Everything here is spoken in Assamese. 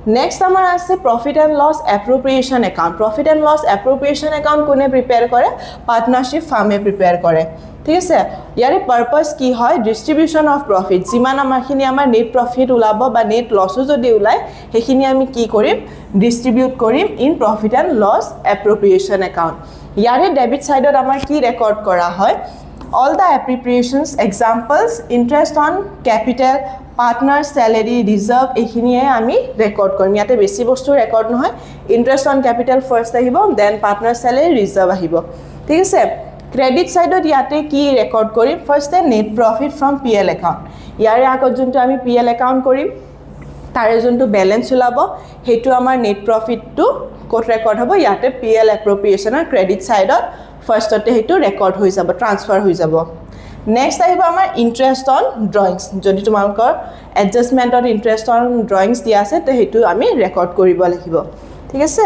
নেক্সট আমাৰ আছে profit and loss appropriation account profit and loss appropriation account কোনে প্ৰিপেয়াৰ কৰে পাৰ্টনাৰশ্বিপ ফাৰ্মে প্ৰিপেয়াৰ কৰে ঠিক আছে ইয়াৰে পাৰপাছ কি হয় ডিষ্ট্ৰিবিউশ্যন অফ প্ৰফিট যিমান আমাৰখিনি আমাৰ নেট প্ৰফিট ওলাব বা নেট লছো যদি ওলায় সেইখিনি আমি কি কৰিম ডিষ্ট্ৰিবিউট কৰিম in profit and loss appropriation account ইয়াৰে ডেবিট ছাইডত আমাৰ কি ৰেকৰ্ড কৰা হয় all the appropriations examples interest on capital partner salary reserve এইখিনিয়ে আমি ৰেকৰ্ড কৰিম ইয়াতে বেছি বস্তু ৰেকৰ্ড নহয় interest on capital first আহিব then partner salary reserve আহিব ঠিক আছে ক্ৰেডিট সাইডত ইয়াতে কি ৰেকৰ্ড কৰিম first net profit from PL account ইয়াৰে আগত যোনটো আমি PL একাউণ্ট কৰিম তাৰে যোনটো বেলেন্স ওলাব হেতু আমাৰ নেট প্ৰফিটটো কোট ৰেকৰ্ড হ'ব ইয়াতে PL এপ্ৰপ্ৰিয়েশ্যনৰ ক্ৰেডিট সাইডত ফাৰ্স্টতে হেতু ৰেকৰ্ড হৈ যাব ট্ৰান্সফাৰ হৈ যাব নেক্সট আহিব আমাৰ ইন্টাৰেষ্ট অন ড্ৰয়িংছ যদি তোমালোকৰ এডজাষ্টমেন্টত ইন্টাৰেষ্ট অন ড্ৰয়িংছ দিয়া আছে তে হেতু আমি ৰেকৰ্ড কৰিব লাগিব ঠিক আছে